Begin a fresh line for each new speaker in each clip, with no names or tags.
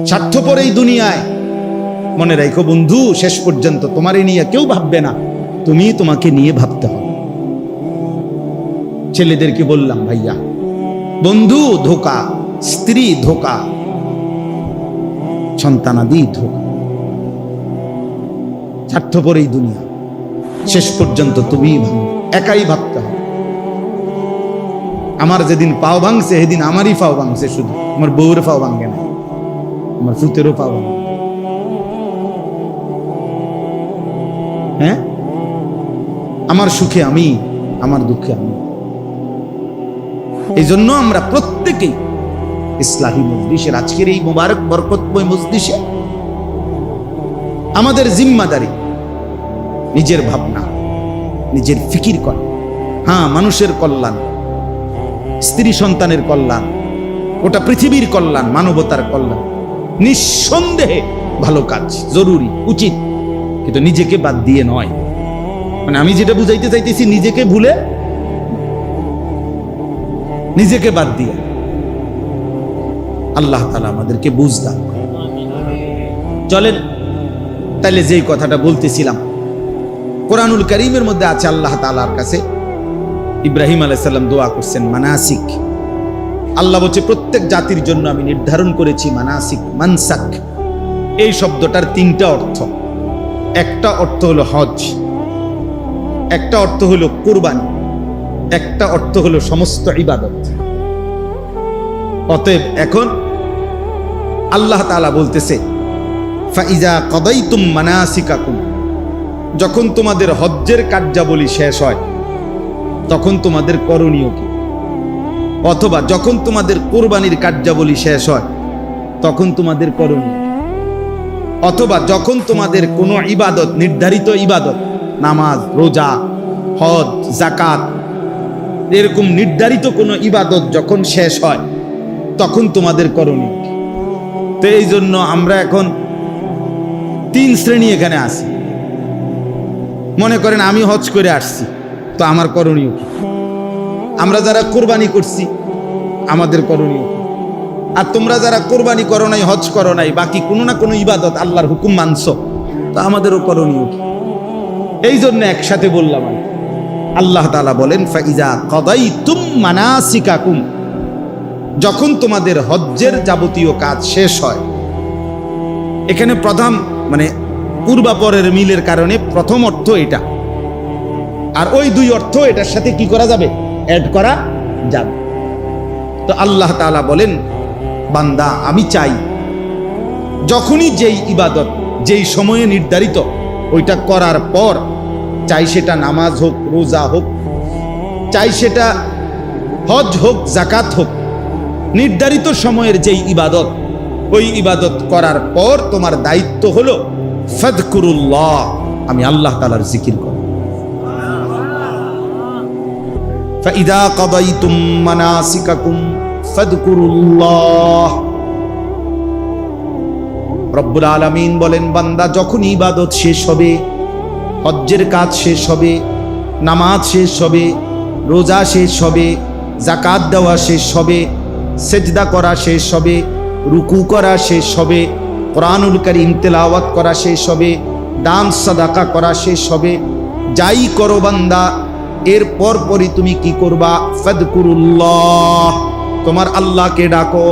স্বার্থপর এই দুনিয়ায়। মনে রাখো বন্ধু, শেষ পর্যন্ত তোমারে নিয়ে কেউ ভাববে না, তুমি তোমাকে নিয়ে ভাবতে হবে। ছেলেদেরকে বললাম, ভাইয়া, বন্ধু ধোঁকা, স্ত্রী ধোঁকা, সন্তানাদি ধোঁকা। স্বার্থপর এই দুনিয়া, শেষ পর্যন্ত তুমি একাই ভাবতে হবে। আমার যেদিন পাও ভাঙছে সেদিন আমারই পাও ভাঙছে, শুধু আমার বউর পাও ভাঙে না, আমার ফুতেরও পাও ভাঙে। হ্যাঁ, আমার সুখে আমি, আমার দুঃখে আমি। এই জন্য আমরা প্রত্যেকেই ইসলাহী মজলিসের আজকের এই মুবারক বরকতময় মজলিসে আমাদের জিম্মাদারি নিজের ভাবনা, নিজের ফিকির করা। হ্যাঁ, মানুষের কল্যাণ, স্ত্রী সন্তানের কল্যাণ, ওটা পৃথিবীর কল্যাণ, মানবতার কল্যাণ নিঃসন্দেহে ভালো কাজ, জরুরি, উচিত, কিন্তু নিজেকে বাদ দিয়ে নয়। মানে আমি যেটা বুঝাইতে চাইতেছি, নিজেকে ভুলে, নিজেকে বাদ দিয়ে। আল্লাহ তাআলা আমাদেরকে বুঝ দান করেন। চলেন তাইলে যেই কথাটা বলতেছিলাম, কোরআনুল কারীমের মধ্যে আছে আল্লাহ তাআলার কাছে ইব্রাহিম আলাইহিস সালাম দোয়া করছেন মানাসিক। আল্লাহ বলছে প্রত্যেক জাতির জন্য আমি নির্ধারণ করেছি মানাসিক, মানসাক। এই শব্দটার তিনটা অর্থ। একটা অর্থ হলো হজ, একটা অর্থ হলো কুরবানি, একটা অর্থ হলো সমস্ত ইবাদত। অতএব এখন আল্লাহ তাআলা বলতেছে ফাইজা কাদাইতুম মানাসিকাকুম, যখন তোমাদের হজ্জের কার্যাবলী শেষ হয় তখন তোমাদের করণীয় কি? অথবা যখন তোমাদের কুরবানির কার্যাবলী শেষ হয় তখন তোমাদের করণীয়, অথবা যখন তোমাদের কোনো ইবাদত, নির্ধারিত ইবাদত, নামাজ, রোজা, হজ, যাকাত, এরকম নির্ধারিত কোনো ইবাদত যখন শেষ হয় তখন তোমাদের করণীয় কি? তো এই জন্য আমরা এখন তিন শ্রেণী এখানে আছি। মনে করেন আমি হজ করে আসছি, তো আমার করণীয় কি? আমরা যারা কোরবানি করছি আমাদের করণীয় কি? আর তোমরা যারা কোরবানি করো নাই, হজ করো নাই, বাকি কোনো না কোনো ইবাদত আল্লাহর হুকুম মানছো, তো আমাদেরও করণীয় কি? এই জন্য একসাথে বললাম। আল্লাহ তাআলা বলেন ফাইজা কাদাইতুম মানাসিকাকুম, যখন তোমাদের হজ্জের যাবতীয় কাজ শেষ হয়। এখানে প্রথম মানে পূর্বাপরের মিলের কারণে প্রথম অর্থ এটা, আর ওই দুই অর্থ এটার সাথে কি করা যাবে? অ্যাড করা যাবে। তো আল্লাহ তাআলা বলেন বান্দা, আমি চাই যখনই যেই ইবাদত যেই সময়ে নির্ধারিত ওইটা করার পর, চাই সেটা নামাজ হোক, রোজা হোক, চাই সেটা হজ হোক, যাকাত হোক, নির্ধারিত সময়ের যেই ইবাদত, ওই ইবাদত করার পর তোমার দায়িত্ব হলো ফাযকুরুল্লাহ, আমি আল্লাহ তাআলার জিকির করব। ফাইদা কাদাইতুম মানাসিকাকুম ফাযকুরুল্লাহ। রব্বুল আলামিন বলেন বান্দা, যখন ইবাদত শেষ হবে, হজ্জের কাজ শেষ হবে, নামাজ শেষ হবে, রোজা শেষ হবে, যাকাত দেওয়া শেষ হবে, সেজদা করা শেষ হবে, রুকু করা শেষ হবে, কোরআনুল কারীম তেলাওয়াত করা শেষ হবে, দান সাদাকা করা শেষ হবে, যাই করো বান্দা, এর পরপরই তুমি কি করবা? ফাযকুরুল্লাহ, তোমার আল্লাহকে ডাকো।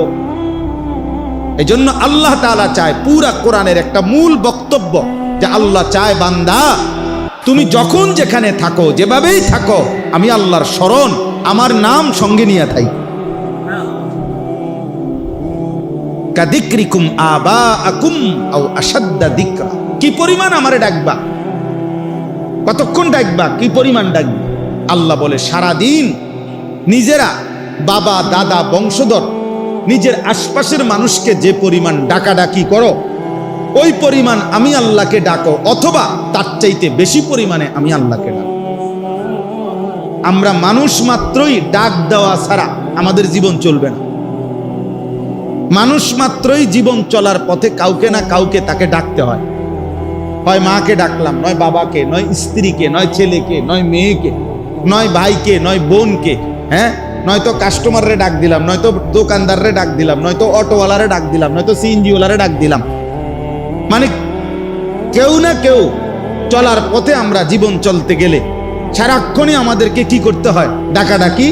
এজন্য আল্লাহ তাআলা চায়, পুরা কোরআনের একটা মূল বক্তব্য যে আল্লাহ চায় বান্দা তুমি যখন যেখানে থাকো, যেভাবেই থাকো, আমি আল্লাহর স্মরণ, আমার নাম সঙ্গে নিয়ে থাই। কাযিকরিকুম আবাআকুম আও আশাদ্দা যিকরা, কি পরিমাণ আমারে ডাকবা, কতক্ষণ ডাকবা, কি পরিমাণ ডাকবা। আল্লাহ বলে সারাদিন নিজেরা, বাবা, দাদা, বংশধর, নিজের আশপাশের মানুষকে যে পরিমাণ ডাকাডাকি করো, ওই পরিমাণ আমি আল্লাহকে ডাকো, অথবা তার চাইতে বেশি পরিমাণে আমি আল্লাহকে ডাকো। আমরা মানুষ মাত্রই ডাক দেওয়া ছাড়া আমাদের জীবন চলবে না। মানুষ মাত্রই জীবন চলার পথে কাউকে না কাউকে তাকে ডাকতে হয়। হয় মাকে ডাকলাম, নয় বাবাকে, নয় স্ত্রীকে, নয় ছেলেকে, নয় মেয়েকে, নয় ভাইকে, নয় বোনকে, হ্যাঁ, নয়তো কাস্টমাররে ডাক দিলাম, নয়তো দোকানদাররে ডাক দিলাম, নয়তো অটোওয়ালারে ডাক দিলাম, নয়তো সিএনজিওয়ালারে ডাক দিলাম। মানে কেউ না কেউ চলার পথে আমরা জীবন চলতে গেলে সারাক্ষণই আমাদেরকে কি করতে হয়? ডাকাডাকি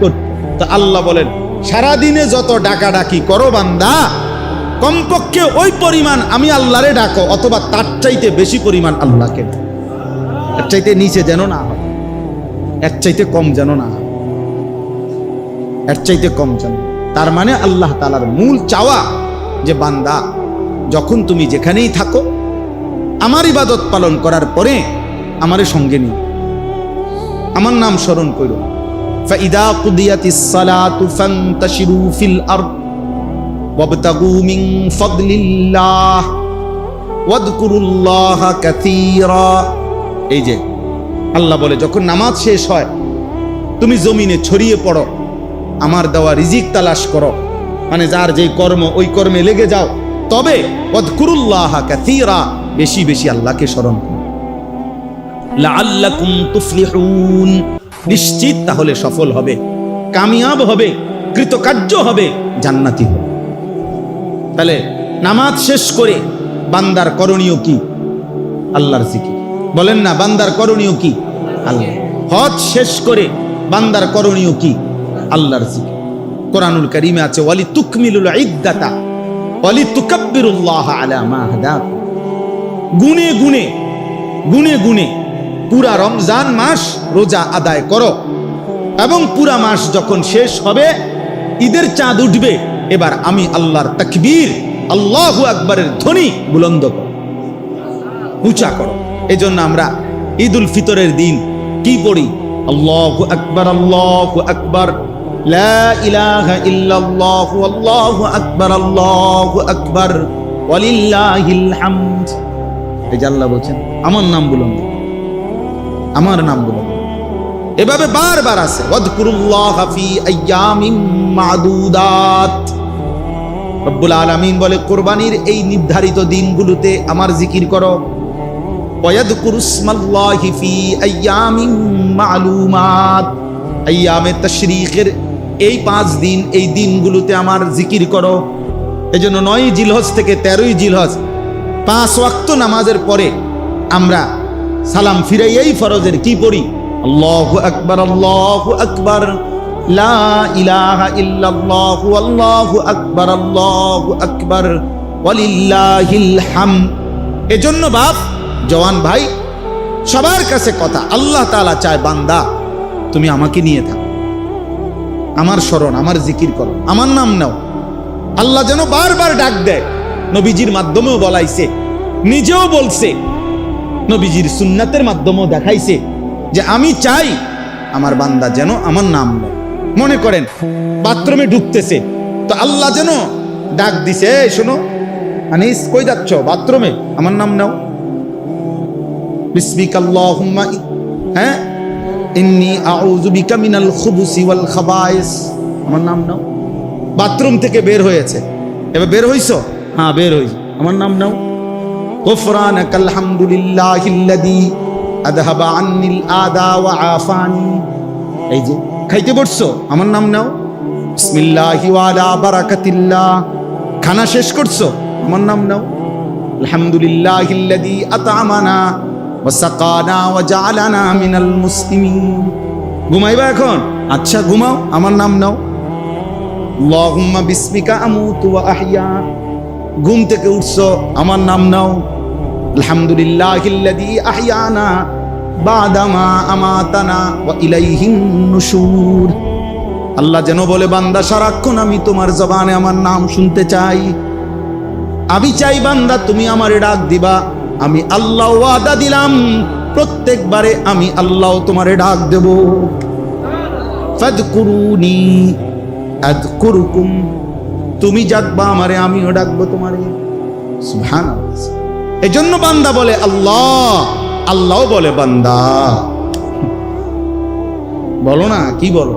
করতে। তো আল্লাহ বলেন সারাদিনে যত ডাকাডাকি করো বান্দা, কমপক্ষে ওই পরিমাণ আমি আল্লাহরে ডাকো, অথবা তার চাইতে বেশি পরিমাণ আল্লাহকে ডাকো। এর চাইতে নিচে যেন না হয়, এর চাইতে কম যেন না হয়, এর চাইতে কম যেন। তার মানে আল্লাহ তাআলার মূল চাওয়া যে বান্দা যখন তুমি যেখানেই থাকো আমার ইবাদত পালন করার পরে আমারে সঙ্গে নিও, আমার নাম স্মরণ করো। ফাইদা কুদিয়াতিস সালাতু ফান্তাশিরু ফিল আরদ ওয়াবতাগু মিন ফাদলিল্লাহ ওয়াযকুরুল্লাহা কাসীরা। এই যে আল্লাহ বলে যখন নামাজ শেষ হয় তুমি জমিনে ছড়িয়ে পড়ো, আমার দেওয়া রিজিক তালাশ করো, মানে যার যে কর্ম ওই কর্মে লেগে যাও। তবে ওয়াযকুরুল্লাহা কাসীরা, বেশি বেশি আল্লাহকে স্মরণ করো। লাআল্লাকুম তুফলিহুন, নিশ্চিত তাহলে সফল হবে, কামিয়াব হবে, কৃতকার্য হবে, জান্নাতি হবে। তাহলে নামাজ শেষ করে বান্দার করণীয় কি? আল্লাহর জিকির। বলেন না, বান্দার করণীয় কি? আল্লাহ। হজ শেষ করে বান্দার করণীয় কি? আল্লাহর জিকির। কোরআনুল কারীমে আছে ওয়ালি তুকমিলুল ইদ্দাতা ওয়ালি তুকাব্বিরুল্লাহ আলা মা হাদাকুম। গুনে গুনে গুনে গুনে পুরা রমজান মাস রোজা আদায় করো, এবং পুরা মাস যখন শেষ হবে, ঈদের চাঁদ উঠবে, এবার আমি আল্লাহর তাকবীর, আল্লাহু আকবারের ধ্বনি বুলন্দ করো, উঁচা করো। এই জন্য আমরা ঈদুল ফিতরের দিন কি পড়ি? আল্লাহু আকবার, আল্লাহু আকবার, লা ইলাহা ইল্লাল্লাহ, আল্লাহু আকবার, আল্লাহু আকবার, ওয়ালিল্লাহিল হামদ। এই যে আল্লাহ বলছেন আমার নাম বুলন্দ, আমার নাম বুলন্দ। এভাবে বারবার আছে ওয়াযকুরুল্লাহা ফি আইয়ামিন মা'দুদাত। রব্বুল আলামিন বলে কুরবানির এই নির্ধারিত দিনগুলোতে আমার জিকির করো। ওয়াযকুরুসমাল্লাহি ফি আইয়ামিন মা'লুমাত, আইয়ামে তাশরীকের এই 5 দিন, এই দিনগুলোতে আমার জিকির করো। এজন্য 9 জিলহজ থেকে 13 জিলহজ 5 ওয়াক্ত নামাজের পরে আমরা সালাম ফিরাইয়াই ফরজের কি পড়ি? আল্লাহু আকবার, আল্লাহু আকবার, লা ইলাহা ইল্লাল্লাহ, আল্লাহু আকবার, আল্লাহু আকবার, ওয়ালিল্লাহিল হামদ। এজন্য বাপ, জওয়ান ভাই, সবার কাছে কথা, আল্লাহ তাআলা চায় বান্দা তুমি আমাকে নিয়ে থাকো, আমার স্মরণ, আমার জিকির করো, আমার নাম নাও। আল্লাহ যেন বারবার ডাক দেয়। নবীজির মাধ্যমেও বলাইছে, নিজেও বলছে, নবীজির সুন্নাতের মাধ্যমেও দেখাইছে যে আমি চাই আমার বান্দা যেন আমার নাম নেয়। মনে করেন বাথরুমে ঢুকতেছে, তো আল্লাহ যেন ডাক দিছে, এই শোনো আনিস কই যাচ্ছ? বাথরুমে, আমার নাম নাও। বিসমিকাল্লাহুম্মা ইন্নী আউযু বিকা মিনাল খুবুসি ওয়াল খাবায়েস, আমার নাম নাও। বাথরুম থেকে বের হয়েছে, এবার বের হইছো? হ্যাঁ বের হইছি, আমার নাম নাও। গুফরানাকাল হামদুলিল্লাহিল্লাযী আযহাবা আন্নিল আদা ওয়া আফানি। এই যে খাইতে বসছো, আমার নাম নাও। বিসমিল্লাহি ওয়া আলা বারাকাতিল্লাহ। খানা শেষ করছো, আমার নাম নাও। আলহামদুলিল্লাহিল্লাযী আত'আমানা ওয়া সাকানা ওয়া জাআলানা মিনাল মুসলিমিন। ঘুমাইবা এখন? আচ্ছা ঘুমাও, আমার নাম নাও। আল্লাহুম্মা বিসমিকা আমুতু ওয়া আহইয়া। ঘুম থেকে উঠছো, আমার নাম নাও। আলহামদুলিল্লাহিল্লাযী আহইয়ানা বাদামা আমাতানা ওয়া ইলাইহিন নুশুর। আল্লাহ যেন বলে বান্দা সারাক্ষণ আমি তোমার জবানে আমার নাম শুনতে চাই। আমি চাই বান্দা তুমি আমারে ডাক দিবা। আমি আল্লাহ ওয়াদা দিলাম প্রত্যেকবারে আমি আল্লাহ তোমারে ডাক দেব। ফাদকুরুনি আযকুরুকুম, তুমি ডাকবা আমারে, আমিও ডাকবো তোমারে। সুবহানাল্লাহ। এজন্য বান্দা বলে আল্লাহ, আল্লাহও বলে বান্দা। বলো না, কি বলো?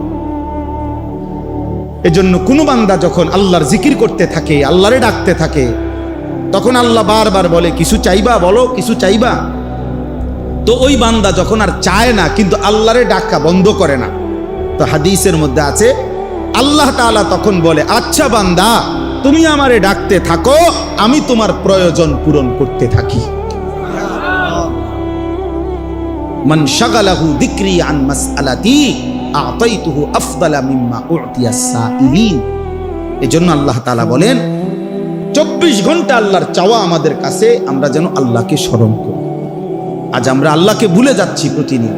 এজন্য কোন বান্দা যখন আল্লাহর জিকির করতে থাকে, আল্লাহরে ডাকতে থাকে, তখন আল্লাহ বারবার বলে কিছু চাইবা, বলো কিছু চাইবা। তো ওই বান্দা যখন আর চায় না কিন্তু আল্লাহরে ডাকা বন্ধ করে না, তো হাদিসের মধ্যে আছে আল্লাহ তাআলা তখন বলে, আচ্ছা বান্দা, তুমি আমারে ডাকতে থাকো, আমি তোমার প্রয়োজন পূরণ করতে থাকি। মান শাগালাহু যিকরি আন মাসআলাতি আ'তাইতুহু আফদালা মিম্মা উ'তিয়াস সাইলিন। এজন্য আল্লাহ তাআলা বলেন 24 ঘন্টা আল্লাহর চাওয়া আমাদের কাছে, আমরা যেন আল্লাহকে স্মরণ করি। আজ আমরা আল্লাহকে ভুলে যাচ্ছি প্রতিদিন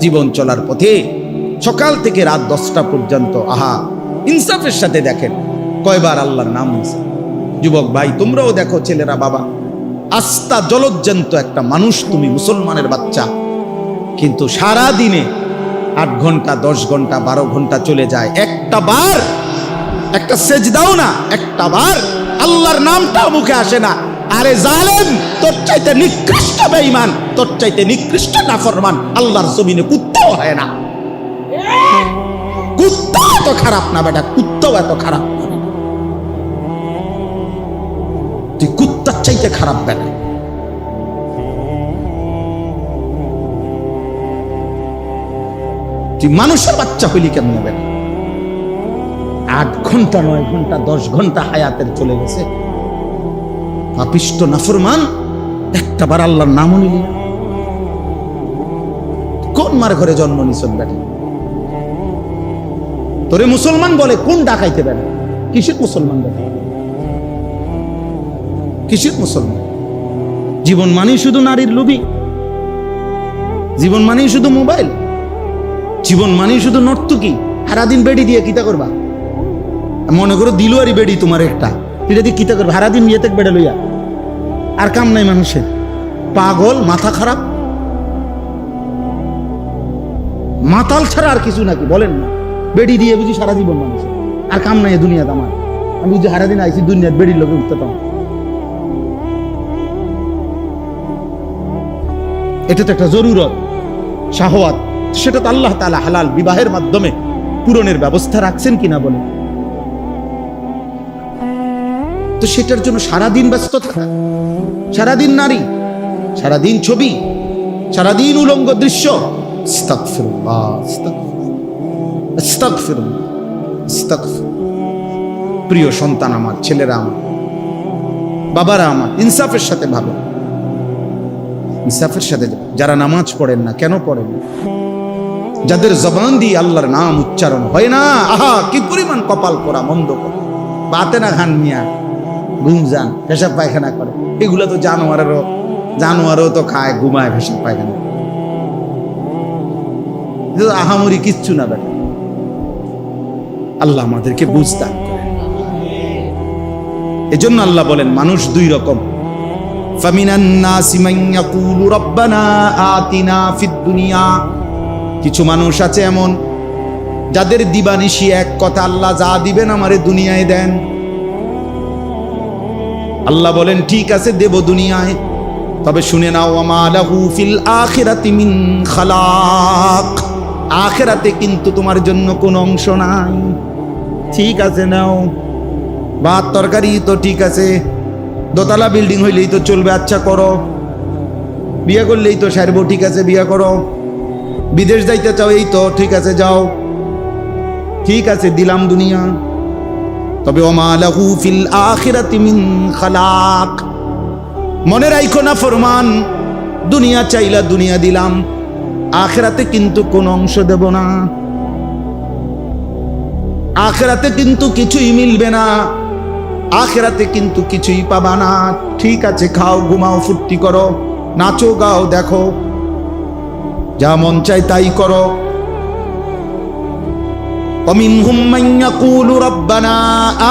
জীবন চলার পথে, সকাল থেকে রাত 10টা পর্যন্ত। আহা, ইনসাফের সাথে দেখেন কয়বার আল্লাহর নাম নিছে। যুবক ভাই, তোমরাও দেখো, ছেলেরা, বাবা, আস্তা জলজ্জান্ত একটা মানুষ, তুমি মুসলমানের বাচ্চা, কিন্তু সারা দিনে 8 ঘন্টা 10 ঘন্টা 12 ঘন্টা চলে যায়, একটা বার একটা সেজদাও না, একটা বার আল্লাহর নামটাও মুখে আসে না। আরে জালেম, তোর চাইতে নিকৃষ্ট বেঈমান, তোর চাইতে নিকৃষ্ট নাফরমান আল্লাহর জমিনে কুত্তাও হয় না। কুত্তা এত খারাপ না বেটা, কুত্তাও এত খারাপ না। তুই কুত্তার চাইতে খারাপ বেটা। তুই মানুষের বাচ্চা হইলি কেমন বেটা? 8 ঘন্টা 9 ঘন্টা 10 ঘন্টা হায়াতের চলে গেছে, পাপিষ্ট নাফরমান, একটা বার আল্লাহর নামও নিলি না। কোন মার ঘরে জন্ম নিছন বেটা? তোরে মুসলমান বলে কোন ডাকাইতে বেটা? কিসের মুসলমান বেটা? কিসের মুসলমান? জীবন মানেই শুধু নারীর লোভী, জীবন মানেই শুধু মোবাইল, জীবন মানেই শুধু নর্তকী। সারাদিন বেডি দিয়ে কিতা করবা? মনে করো দিলুয়ারি বেডি তোমার একটা, এটা দিয়ে কিতা করবা? সারাদিন নিয়ে থেকে বেড়ে লইয়া, আর কাম নাই মানুষের। পাগল, মাথা খারাপ, মাতাল ছাড়া আর কিছু নাকি বলেন না? বেডি দিয়ে বুঝি সারা জীবন মানুষের, আর কাম নাই দুনিয়াতে আমার। আমি বুঝি সারাদিন আইসি দুনিয়ার বেডির লোকে উঠতে পারো। এটা তো একটা জরুরত, শাহওয়াত, সেটা তো আল্লাহ তাআলা হালাল বিবাহের মাধ্যমে পূরণের ব্যবস্থা রাখছেন কিনা বলে। তো সেটার জন্য সারাদিন ব্যস্ত থাকা, সারাদিন নারী, সারাদিন ছবি, সারাদিন উলঙ্গ দৃশ্য। আস্তাগফিরুল্লাহ, আস্তাগফিরুল্লাহ, আস্তাগফিরুল্লাহ। প্রিয় সন্তান আমার, ছেলেরা আমার, বাবারা আমার, ইনসাফের সাথে ভাবো, ইনসাফের সাথে। যারা নামাজ পড়েন না, কেন পড়েন না? যাদের জবান দিয়ে আল্লাহর নাম উচ্চারণ হয় না, আহা কি পরিমাণ কপাল পোড়া, মন্দ করে বাতে না খান মিয়া, ঘুম যান, পেশাব পায়খানা করে। এগুলো তো জানোয়ারও তো খায়, ঘুমায়, পেশাব পায়খানা। আহামরি কিচ্ছু না বেটা। আল্লাহ আমাদেরকে বুঝদান করেন। এজন্য আল্লাহ বলেন মানুষ 2 রকম। ফামিনান নাসি মান ইয়াকুলু রাব্বানা আতিনা ফিদ দুনিয়া। কিছু মানুষ আছে এমন যাদের দিবানিশি এক কথা, আল্লাহ যা দিবেন আমারে দুনিয়ায় দেন। আল্লাহ বলেন ঠিক আছে দেব দুনিয়ায়, তবে শুনে নাও ওয়ামা লাহু ফিল আখিরাতি মিন খালাক। আখিরাতে কিন্তু তোমার জন্য কোনো অংশ নাই। ঠিক আছে নাও, ভাত তরকারি তো ঠিক আছে, দোতলা বিল্ডিং হইলেই তো চলবে, আচ্ছা করো। বিয়ে করলেই তো সারবো, ঠিক আছে বিয়ে করো। বিদেশ যাইতে চাও, এই তো ঠিক আছে যাও, ঠিক আছে দিলাম দুনিয়া। তবে ওমা লাহু ফিল আখিরাতি মিন খালাক। মনে রাখো না ফরমান, দুনিয়া চাইলা দুনিয়া দিলাম, আখিরাতে কিন্তু কোন অংশ দেব না। আখিরাতে কিন্তু কিছুই মিলবে না, আখিরাতে কিন্তু কিছুই পাবা না। ঠিক আছে খাও, ঘুমাও, ফুর্তি করো, নাচো, গাও, দেখো, যা মন চাই তাই করো। ومنهم من يقول ربنا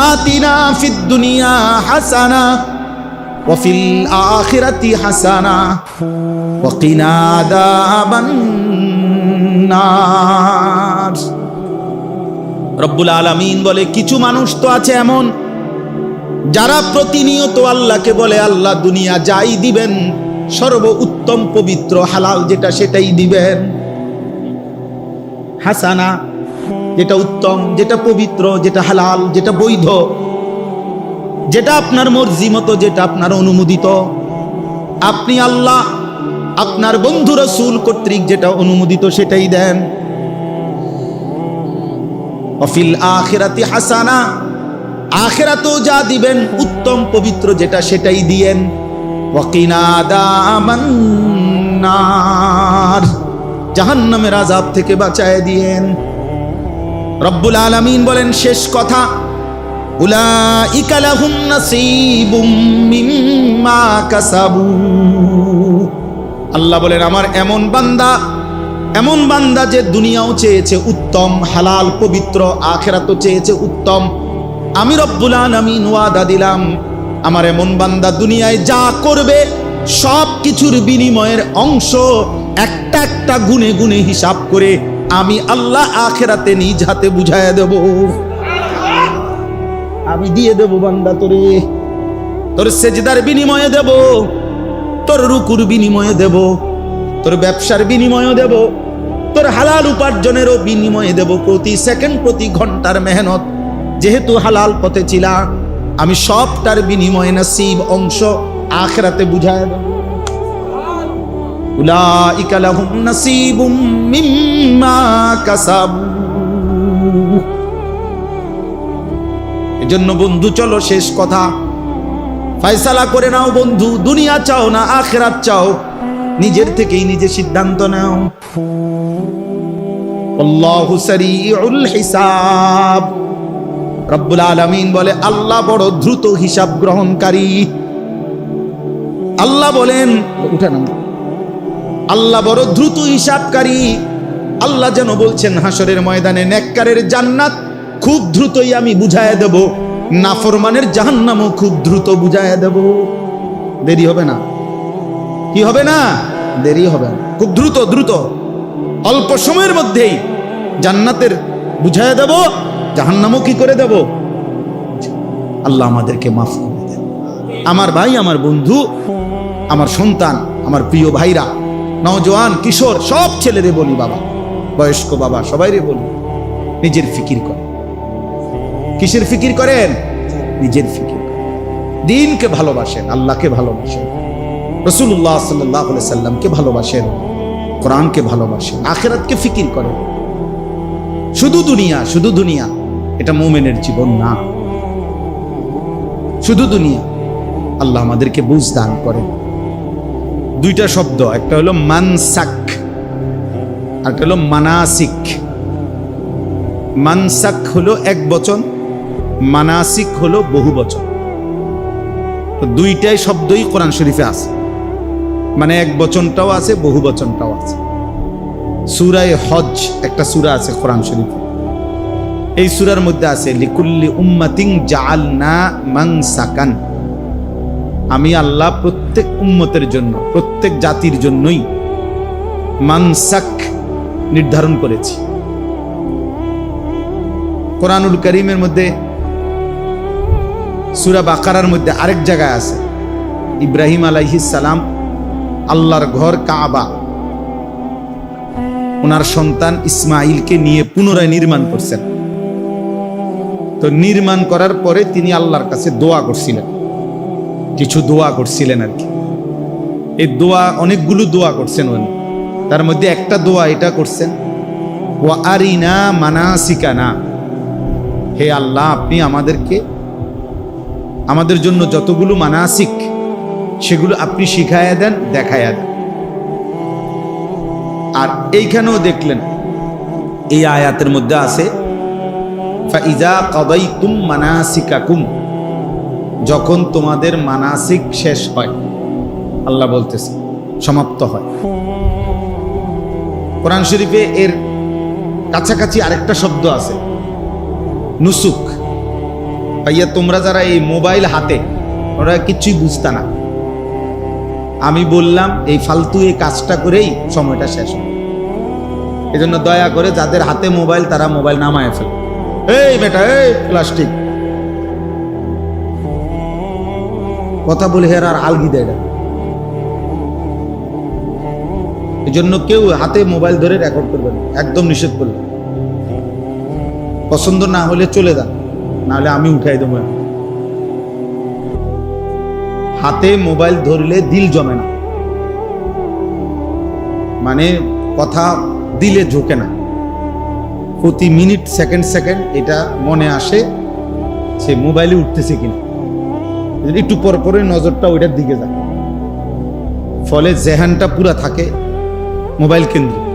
آتنا في الدنيا حسنة وفي الآخرة حسنة وقنا عذاب النار। রব্বুল আলামিন বলে কিছু মানুষ তো আছে এমন যারা প্রতিনিয়ত আল্লাহকে বলে আল্লাহ দুনিয়া যাই দিবেন, সর্ব উত্তম পবিত্র হালাল যেটা সেটাই দিবেন। হাসানা যেটা উত্তম, যেটা পবিত্র, যেটা হালাল, যেটা বৈধ, যেটা আপনার মর্জি মতো, যেটা আপনার অনুমোদিত, আপনি আল্লাহ আপনার বন্ধু রাসূল কর্তৃক যেটা অনুমোদিত সেটাই দেন। ওয়াফিল আখিরাতি হাসানা, আখিরাতেও যা দিবেন উত্তম পবিত্র যেটা সেটাই দিয়েন। ওয়াকিনা আযাবান নার, জাহান্নামের আযাব থেকে বাঁচায় দিয়েন। রব্বুল আলামিন বলেন শেষ কথা, উলাইকা লাহুম নাসীবুম মিম্মা কাসাবু। আল্লাহ বলেন আমার এমন বান্দা যে দুনিয়াও চেয়েছে উত্তম হালাল পবিত্র, আখিরাতও চেয়েছে উত্তম, আমি রব্বুল আলামিন ওয়াদা দিলাম আমার এমন বান্দা দুনিয়ায় যা করবে সব কিছুর বিনিময়ের অংশ একটা একটা গুনে গুনে হিসাব করে আমি আল্লাহ আখিরাতে নিজ হাতে বুঝাইয়া দেব। আমি দিয়ে দেব বান্দা তোরে, তোর সেজদার বিনিময়ে দেব, তোর রুকুর বিনিময়ে দেব, তোর ব্যবসার বিনিময়ে দেব, তোর হালাল উপার্জনেরও বিনিময়ে দেব। প্রতি সেকেন্ড প্রতি ঘন্টার মেহনত যেহেতু হালাল পথে ছিলা, আমি সবটার বিনিময়ে নসিব অংশ আখিরাতে বুঝায় দেব। উলাইকা লাহুম নাসীবুম মিম্মা কাসাবু। এজন্য বন্ধু চলো শেষ কথা, ফয়সালা করে নাও বন্ধু, দুনিয়া চাও না আখিরাত চাও, নিজের থেকেই নিজে সিদ্ধান্ত নাও। আল্লাহু সারিউল হিসাব। রব্বুল আলামিন বলে আল্লাহ বড় দ্রুত হিসাব গ্রহণকারী। আল্লাহ বলেন উঠে না, আল্লাহ বড় দ্রুত হিসাবকারী। আল্লাহ যেন বলছেন হাসরের ময়দানে নেককারের জান্নাত খুব দ্রুতই আমি বুঝায় দেব, নাফরমানের জাহান্নামও খুব দ্রুত বুঝায় দেব। দেরি হবে না, কি হবে না, দেরি হবে না, খুব দ্রুত দ্রুত অল্প সময়ের মধ্যেই জান্নাতের বুঝায় দেব, জাহান্নামও কি করে দেব। আল্লাহ আমাদেরকে মাফ করে দেন। আমার ভাই, আমার বন্ধু, আমার সন্তান, আমার প্রিয় ভাইরা, নওজোয়ান কিশোর সব ছেলেরে বলি, বাবা বয়স্ক বাবা সবাইরে বলি, নিজের ফিকির করেন। কিসের ফিকির করেন? নিজের ফিকির করেন। দ্বীনকে ভালোবাসেন, আল্লাহকে ভালোবাসেন, রাসূলুল্লাহ সাল্লাল্লাহু আলাইহি সাল্লামকে ভালোবাসেন, কোরআনকে ভালোবাসেন, আখিরাতকে ফিকির করেন। শুধু দুনিয়া এটা মুমিনের জীবন না। শুধু দুনিয়া, আল্লাহ আমাদেরকে বুঝ দান করেন। দুইটা শব্দ, একটা হলো মানসাক আর একটা হলো মানাসিক। মানসাক হলো এক বচন, মানাসিক হলো বহু বচন। তো দুইটাই শব্দই কোরআন শরীফে আছে, মানে এক বচনটাও আছে বহু বচনটাও আছে। সূরা হজ একটা সূরা আছে কোরআন শরীফে, এই সূরার মধ্যে আছে লিকুল্লি উম্মাতিন জাআলনা মানসাকান। আমি আল্লাহ প্রত্যেক উম্মতের জন্য, প্রত্যেক জাতির জন্যই মানসাক নির্ধারণ করেছি। কোরআনুল কারীমের মধ্যে সূরা বাকারার মধ্যে আরেক জায়গায় আছে, ইব্রাহিম আলাইহিস সালাম আল্লাহর ঘর কাবা ওনার সন্তান ইসমাইলকে নিয়ে পুনরায় নির্মাণ করছেন। তো নির্মাণ করার পরে তিনি আল্লাহর কাছে দোয়া করছিলেন, কিছু দোয়া করছিলেন আর কি। এই দোয়া অনেকগুলো দোয়া করছেন উনি, তার মধ্যে একটা দোয়া এটা করছেন, ওয়া আরিনা মানাসিকানা, হে আল্লাহ আপনি আমাদের জন্য যতগুলো মানাসিক সেগুলো আপনি শিখায়া দেন, দেখায়া দেন। আর এইখানেও দেখলেন এই আয়াতের মধ্যে আছে ফাইজা কাদাইতুম মানাসিকাকুম, যখন তোমাদের মানাসিক শেষ হয়, আল্লাহ বলতেছে সমাপ্ত হয়। কোরআন শরীফে এর কাছাকাছি আরেকটা শব্দ আছে নুসুক। ভাইয়া তোমরা যারা এই মোবাইল হাতে, ওরা কিছুই বুঝতা না, আমি বললাম এই ফালতু এই কাজটা করেই সময়টা শেষ হয়। এজন্য দয়া করে যাদের হাতে মোবাইল তারা মোবাইল নামায় ফেলে। এই বেটা, এই প্লাস্টিক কথা বলে হের আর আলগি দেয়। এই জন্য কেউ হাতে মোবাইল ধরে রেকর্ড করবে না, একদম নিষেধ করবে। পছন্দ না হলে চলে যান, না হলে আমি উঠাই দেবো। হাতে মোবাইল ধরলে দিল জমে না, মানে কথা দিলে ঝোঁকে না। প্রতি মিনিট সেকেন্ড সেকেন্ড এটা মনে আসে সে মোবাইলে উঠতেছে কিনা, একটু পর পরে নজরটা ওইটার দিকে যায়, ফলে জেহানটা পুরা থাকে মোবাইল কেন্দ্রিক,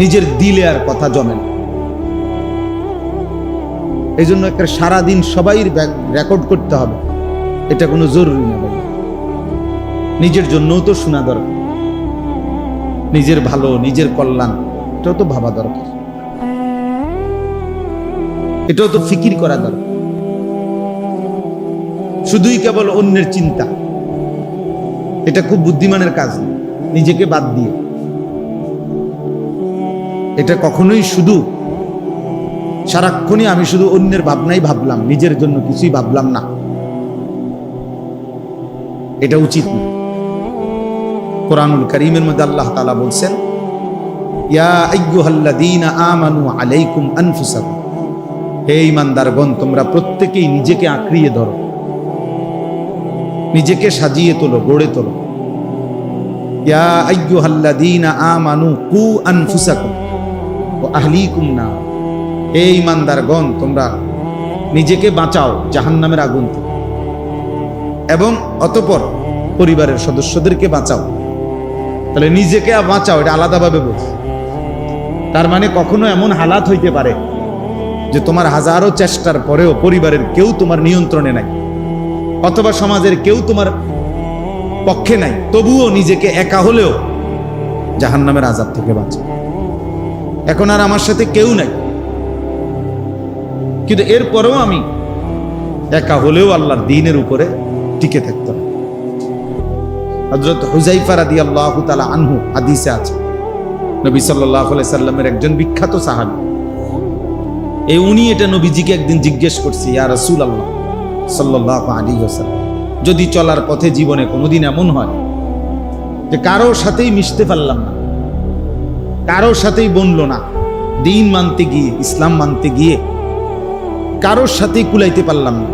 নিজের দিলে আর কথা জমে না। এই জন্য একটা সারাদিন সবাই রেকর্ড করতে হবে, এটা কোনো জরুরি না ভাই। নিজের জন্যও তো শোনা দরকার, নিজের ভালো নিজের কল্যাণ এটাও তো ভাবা দরকার, এটাও তো ফিকির করা দরকার। শুধুই কেবল অন্যের চিন্তা, এটা খুব বুদ্ধিমানের কাজ না, নিজেকে বাদ দিয়ে। এটা কখনোই শুধু সারাক্ষণই আমি শুধু অন্যের ভাবনাই ভাবলাম, নিজের জন্য কিছুই ভাবলাম না, এটা উচিত না। কোরআনুল কারীমের মধ্যে আল্লাহ তাআলা বলছেন, ইয়া আইয়ুহাল্লাযীনা আমানু আলাইকুম আনফুসাকুম, হে ঈমানদারগণ তোমরা প্রত্যেকেই নিজেকে আঁকড়িয়ে ধরো, নিজেকে সাজিয়ে তোলো, গড়ে তোলো। ইয়া আইয়ুহাল্লাযীনা আমানু কু আনফুসাকুম ওয়া আহলিকুম নার, হে ঈমানদারগণ তোমরা নিজেকে বাঁচাও জাহান্নামের আগুন থেকে, এবং অতঃপর পরিবারের সদস্যদেরকে বাঁচাও। তাহলে নিজেকে বাঁচাও এটা আলাদাভাবে বলছে। তার মানে কখনো এমন হালাত হইতে পারে যে তোমার হাজারো চেষ্টার পরেও পরিবারের কেউ তোমার নিয়ন্ত্রণে নাই, অথবা সমাজের কেউ তোমার পক্ষে নাই, তবুও নিজেকে একা হলেও জাহান্নামের আযাব থেকে বাঁচাও। এখন আর আমার সাথে কেউ নাই, কিন্তু এরপরেও আমি একা হলেও আল্লাহর দ্বীনের উপরে টিকে থাকতাম। হযরত হুযায়ফা রাদিয়াল্লাহু তাআলা আনহু হাদিসে আছে, নবী সাল্লাল্লাহু আলাইহি সাল্লামের একজন বিখ্যাত সাহাবী, উনি এটা নবীজিকে একদিন জিজ্ঞেস করছে, ইয়া রাসূলুল্লাহ সাল্লাল্লাহু আলাইহি ওয়াসাল্লাম, যদি চলার পথে জীবনে কোনোদিন এমন হয় যে কারোর সাথেই মিশতে পারলাম না, কারোর সাথেই বনলো না, দ্বীন মানতে গিয়ে ইসলাম মানতে গিয়ে কারোর সাথেই কুলাইতে পারলাম না,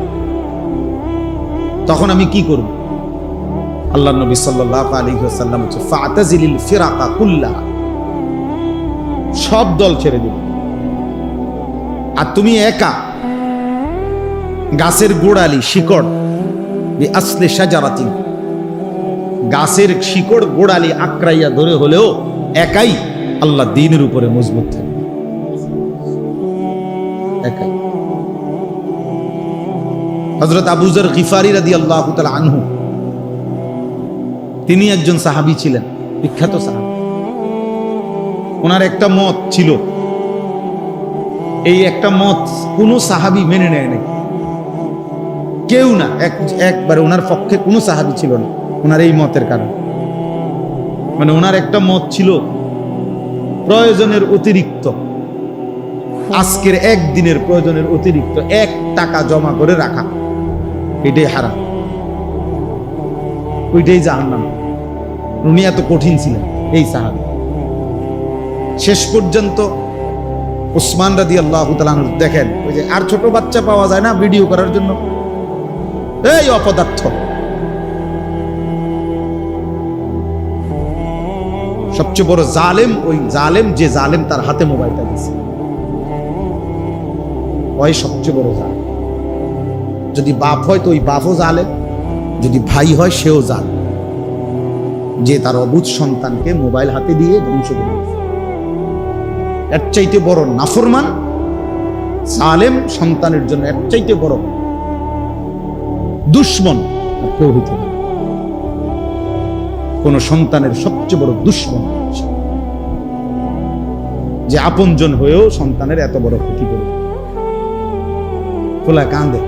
তখন আমি কি করব? আল্লাহ নবী সাল্লাল্লাহু আলাইহি ওয়াসাল্লাম বলেছে, ফাতাজিলিল ফিরাকা কুল্লাহা, সব দল ছেড়ে দিবে, আর তুমি একা গাছের গোড়ালি শিকড় আসলে শাজারাতিন, গাছের শিকড় গোড়ালি আঁকড়াইয়া ধরে হলেও একাই আল্লাহ দ্বীনের উপরে মজবুত থাকবে, একাই। হযরত আবু যর গিফারি রাদিয়াল্লাহু তাআলা আনহু, তিনি একজন সাহাবী ছিলেন, বিখ্যাত সাহাবী। ওনার একটা মত ছিল, এই একটা মত কোনো সাহাবী মেনে নেয় নাই, কেউ না, একবারে ওনার পক্ষে কোনো সাহাবী ছিল না ওনার এই মতের কারণে। মানে ওনার একটা মত ছিল, প্রয়োজনের অতিরিক্ত, আজকের একদিনের প্রয়োজনের অতিরিক্ত 1 টাকা জমা করে রাখা, এটাই হারাম, ওইটাই জাহান্নাম। উনি এত কঠিন ছিলেন এই সাহাবী। শেষ পর্যন্ত উসমান রাদিয়াল্লাহু তাআলা আনহু, দেখেন ওই যে আর ছোট বাচ্চা পাওয়া যায় না ভিডিও করার জন্য, এই অপদার্থ, সবচেয়ে বড় জালেম ওই জালেম যে জালেম তার হাতে মোবাইলটা দিয়েছে, ওই সবচেয়ে বড় জালেম। যদি বাপ হয় তো ওই বাপও জালেম, যদি ভাই হয় সেও জালেম, যে তার অবুঝ সন্তানকে মোবাইল হাতে দিয়ে ধ্বংস করে দিয়েছে। এর চাইতে বড় নাফরমান জালেম সন্তানের জন্য এর চাইতে বড় দুশ্মন কেউ হইতে পারে। কোন সন্তানের সবচেয়ে বড় দুশ্মন যে আপনজন হয়েও সন্তানের এত বড় ক্ষতি করে। খোলা কান্দে,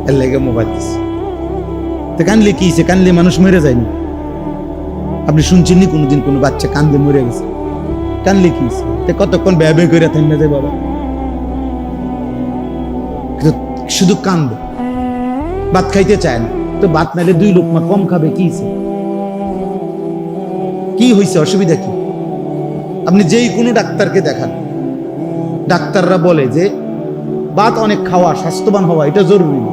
এর লেগে মোবাইল দিচ্ছে। কানলে কি হয়েছে? কানলে মানুষ মরে যায়নি? আপনি শুনছেননি কোনোদিন কোনো বাচ্চা কান্দে মরে গেছে? কানলে কি হয়েছে? কতক্ষণ ব্যয় করে থামে যায় বাবা, শুধু কান্দে, ভাত খাইতে চায় না। তো ভাত নাইলে 2 লোকমা কম খাবে, কি হয়েছে? কি হয়েছে? অসুবিধা কি? আপনি যেই কোনো ডাক্তারকে দেখান, ডাক্তাররা বলে যে ভাত অনেক খাওয়া, স্বাস্থ্যবান হওয়া এটা জরুরি না।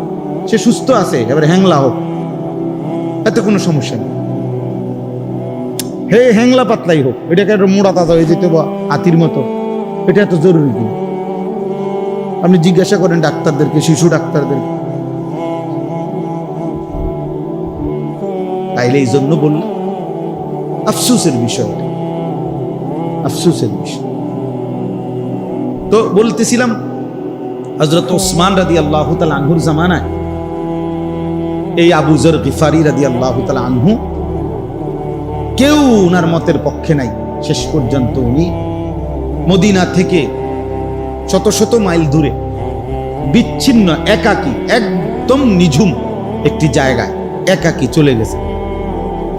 সে সুস্থ আছে, এবার হ্যাংলা হোক, এতে কোনো সমস্যা নেই। হে হ্যাংলা পাতলাই হোক, এটাকে মোড়া তাজা হয়ে যেতে বা হাতির মতো, এটা এত জরুরি কিনা? আপনি জিজ্ঞাসা করেন ডাক্তারদেরকে, শিশু ডাক্তারদের। তাইলে এই জন্য বললাম আফসোসের বিষয়, আফসোসের বিষয়। তো বলতেছিলাম হযরত ওসমান রাদিয়াল্লাহু তাআলা আনহুর জামানায় এই আবু যর গিফারি রাদিয়াল্লাহু তাআলা আনহু, কেউ উনার মতের পক্ষে নাই। শেষ পর্যন্ত উনি মদিনা থেকে শত শত মাইল দূরে বিচ্ছিন্ন একাকী, একদম নিঝুম একটি জায়গায় একাকী চলে গেছে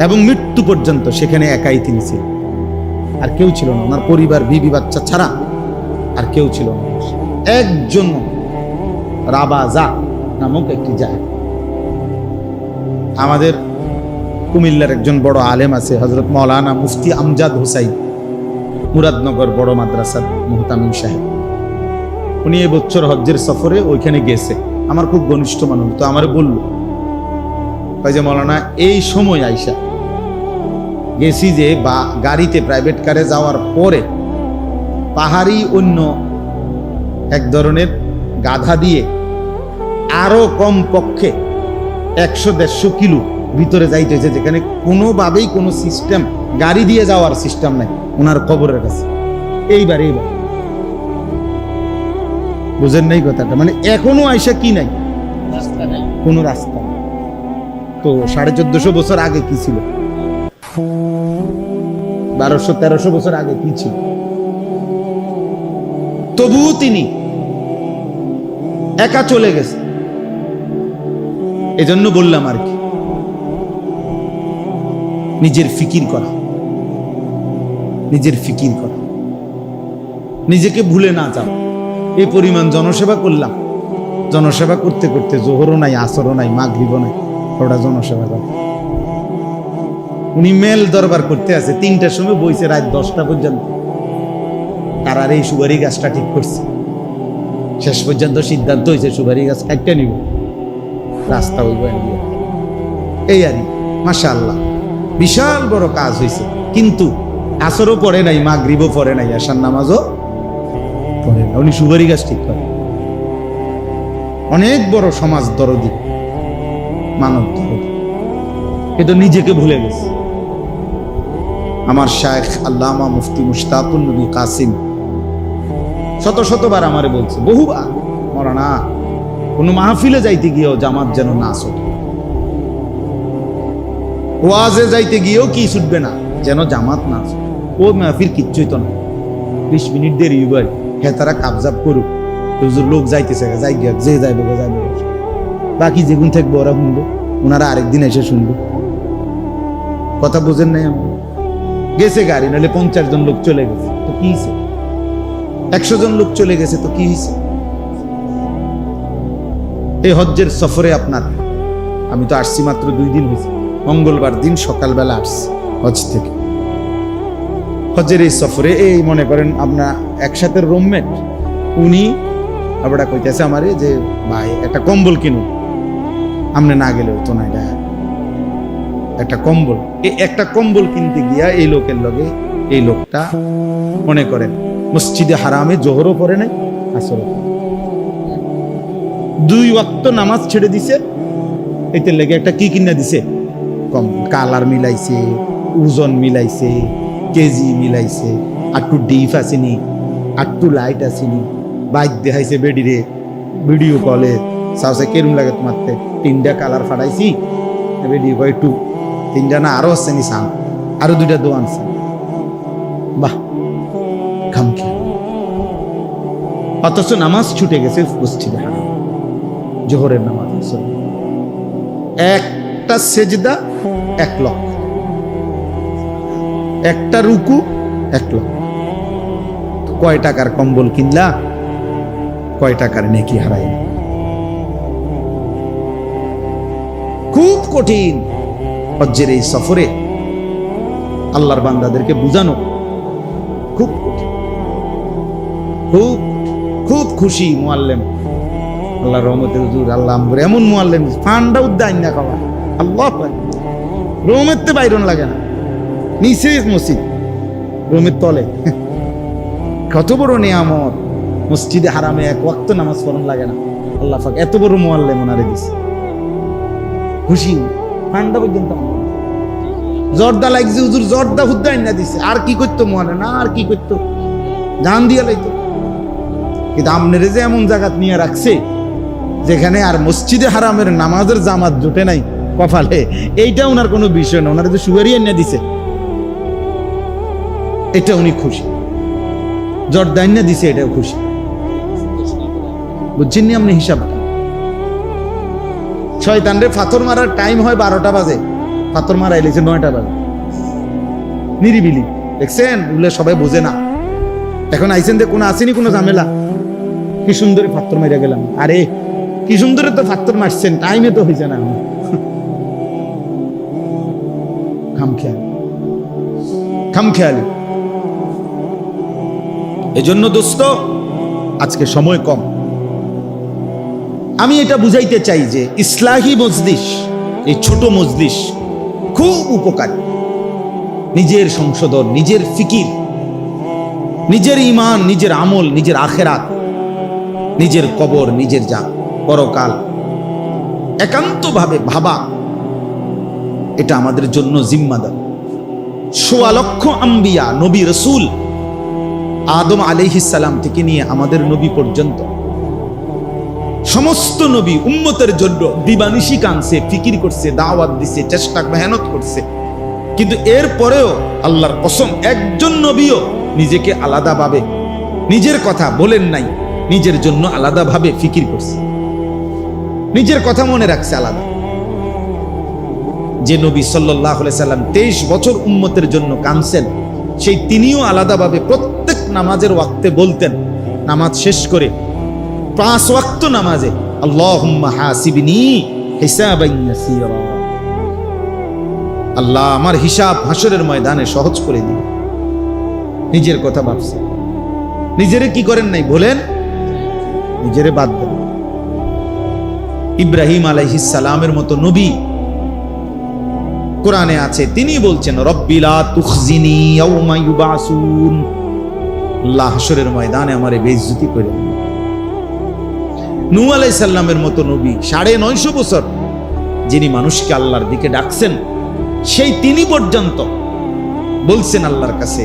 এবং মৃত্যু পর্যন্ত সেখানে একাই তিনি ছিলেন। আর কেউ ছিল না, ওনার পরিবার বিবি বাচ্চা ছাড়া আর কেউ ছিল না। একজন রাবাজা নামক একটি জায়গা। আমাদের কুমিল্লার একজন বড় আলেম আছে, হযরত মাওলানা মুফতি আমজাদ হোসাইন, মুরাদনগর বড় মাদ্রাসার মুহতামিম সাহেব। উনি এবছর হজ্জের সফরে ওইখানে গেছে, আমার খুব ঘনিষ্ঠ মানুষ। তো আমার বলল যে মাওলানা এই সময় আইসা গেছি যে বা গাড়িতে প্রাইভেট কারে যাওয়ার পরে পাহাড়ি অন্য এক ধরনের গাধা দিয়ে আরো কম পক্ষে 100-150 কিলো ভিতরে যাইতে হয়েছে, যেখানে কোনোভাবেই কোনো সিস্টেম, গাড়ি দিয়ে যাওয়ার সিস্টেম নাই ওনার কবরের কাছে। এইবার বুঝেন নাই কথাটা? মানে এখনো আইসা কি নাই, কোনো রাস্তা। তো 1450 বছর আগে কি ছিল, 1200-1300 বছর আগে কি ছিল? তবুও তিনি একা চলে গেছে। এজন্য বললাম আর কি, নিজের ফিকির করা, নিজের ফিকির করা, নিজেকে ভুলে না যাও। এই পরিমাণ জনসেবা করলাম, জনসেবা করতে করতে জোহরও নাই, আসরও নাই, মাগরিবও নাই, ওটা জনসেবা করে। উনি মেল দরবার করতে আছে, 3টার সময় বইছে রাত 10টা পর্যন্ত। তারার এই সুপারি গাছটা ঠিক করছে, শেষ পর্যন্ত সিদ্ধান্ত হয়েছে সুপারি গাছ কাটতে নিব, রাস্তা হইব। এই আর মাশাআল্লাহ বিশাল বড় কাজ হয়েছে। কিন্তু আসরও পড়ে নাই, মাগরিবও পড়ে নাই, আশার নামাজও পড়ে না। উনি সুপারি গাছ ঠিক করে। অনেক বড় সমাজ দরদি, মানব দরদি, কিন্তু নিজেকে ভুলে গেছে। আমার শায়েখ আল্লামা মুফতি মুশতাকুন নবী কাসিম শত শতবার আমারে বলছে, বহুবার, মাওলানা কোনো মাহফিলে যাইতে গিয়েও জামাত যেন না ছুটে, ওয়াজে যাইতে গিয়েও কি ছুটবে না, যেন জামাত না ছুটে। ও মাহফিল কিচ্ছুই তো না, 20 মিনিট দেরি হইবার, হ্যাঁ তারা কাবজাব করুক, লোক যাইতেছে, যাই গিয়া যে যাইব যাইব, বাকি যেগুন থাকবো ওরা শুনবো, ওনারা আরেকদিন এসে শুনবো। কথা বোঝেন নাই? আমি গেছে গাড়ি, নাহলে 50 জন লোক চলে গেছে তো কি হয়েছে, 100 জন লোক চলে গেছে তো কি হয়েছে? এই হজ্জের সফরে আপনার, আমি তো আসছি মাত্র 2 দিন হয়েছে, মঙ্গলবার দিন সকালবেলা আসছি হজ থেকে। হজ্জের এই সফরে এই মনে করেন আপনার একসাথে রুমমেট, উনি আবার কইতেছে আমারে যে ভাই একটা কম্বল কিনুন, আমনে না গেলে হতো না, এটা একটা কম্বল। এই একটা কম্বল কিনতে গিয়া এই লোকের লগে এই লোকটা মনে করেন মসজিদে হারামে জোহরও পড়ে নাই, আসরও 2 ওয়াক্ত নামাজ ছেড়ে দিছে। এতে লেগে একটা কি কিনা দিছে, কম কালার মিলাইছে, ওজন মিলাইছে, কেজি মিলাইছে, আটটু ডিফ আসেনি, আটটু লাইট আসেনি, বাইক দেখাইছে বেডিরে, ভিডিও কলে সাউসে কেরুম লাগে তোমারতে, 3টা কালার ফাটাইছি, বেডি কয় একটু 3টা না আরো আসছেনি, সাম আরো 2টা দোয়ান আছে। বাহ, খামখে। অথচ নামাজ ছুটে গেছে মসজিদে হারাম, জোহরের নামাজ। একটা সেজদা 1 লক্ষ, একটা রুকু 1 লক্ষ। কয় টাকার কম্বল কিনলা, কয় টাকার নেকি হারাইলা। খুব কঠিন হজ্জের এই সফরে আল্লাহর বান্দাদেরকে বুঝানো, খুব কঠিন, খুব খুব খুশি মুআল্লিম, আল্লাহর রহমতে হুজুর, আল্লাহ আমরে এমন মুআল্লিম ফান্ডা উদ্দাইন না খাওয়া, আল্লাহ রহমতে বাইরন লাগে না, নিচে মসজিদ রুমের তলে কত বড় নিয়ামত। মসজিদে হারামে এক ওয়াক্ত নামাজ পড়ন লাগে না, আল্লাহ পাক এত বড় মুআল্লিম ওনারে দিছে। খুশি ঠান্ডা পর্যন্ত জর্দা লাগছে, হুজুর জর্দা হুদ্দা না দিছে। আর কি করতো মুআল্লিম, না আর কি করতো, জান দিয়া লাইতো। কিন্তু আমনেরে যে এমন জায়গাত নিয়ে রাখছে যেখানে আর মসজিদে হারামের নামাজের জামাত জুটে নাই কপালে, এইটা ওনার কোনো বিষয় না। ওনারে যে সুগারি এনে দিছে এটা উনি খুশি, জর্দা এনে দিছে এটাও খুশি। বুঝছেন নি আপনি হিসাবটা? শয়তানরে পাথর মারার টাইম হয় 12টা বাজে, পাথর মারা এলেছে 9টা বাজে, নিরিবিলি। দেখছেন বলে সবাই বোঝে না। এখন আইসেন যে কোনো আসেনি কোনো ঝামেলা, কি সুন্দর পাথর মারা গেলাম। আরে কি সুন্দর তো পাথর মারছেন, টাইমে তো হয়েছে না। খামখেয়ালি। এজন্য দোস্ত আজকে সময় কম, আমি এটা বুঝাইতে চাই যে ইসলাহি মজলিস, এই ছোট মজলিস খুব উপকারী। নিজের সংশোধন, নিজের ফিকির, নিজের ঈমান, নিজের আমল, নিজের আখেরাত, নিজের কবর, নিজের যা পরকাল একান্তভাবে ভাবা, এটা আমাদের জন্য জিম্মাদার। ১৬ লক্ষ আম্বিয়া, নবী রসুল, আদম আলাইহিস সালাম থেকে নিয়ে আমাদের নবী পর্যন্ত সমস্ত নবী উম্মতের জন্য দিবানিশি কাঁদছে, ফিকির করছে, দাওয়াত দিছে, চেষ্টা মেহনত করছে। কিন্তু এরপরেও আল্লাহর কসম একজন নবীও নিজেকে আলাদাভাবে নিজের কথা বলেন নাই, নিজের জন্য আলাদাভাবে ফিকির করছে, নিজের কথা মনে রাখছে আলাদা। যে নবী সাল্লাল্লাহু আলাইহি সাল্লাম 23 বছর উম্মতের জন্য কাঁদছেন, সেই তিনিও আলাদাভাবে প্রত্যেক নামাজের ওয়াক্তে বলতেন, নামাজ শেষ করে 5 ওয়াক্ত নামাজে আল্লাহুম্মা হাসিবনি হিসাবান ইয়াসীরা, আল্লাহ আমার হিসাব হাসরের ময়দানে সহজ করে দিন। নিজের কথা ভাবছে, নিজেরে কি করেন নাই বলেন, নিজেরে বাদ দেন। ইব্রাহিম আলাইহিস সালামের মতো নবী কোরআনে আছে, তিনি বলছেন রব্বি লা তুখজিনি ইয়াউমা ইউবাসুন, আল্লাহ হাসরের ময়দানে আমারে বেইজ্জতি করেন। নূহ আলাইহিস সালামের মতো নবী 950 বছর যিনি মানুষকে আল্লাহর দিকে ডাকছেন, সেই তিনি পর্যন্ত বলছেন আল্লাহর কাছে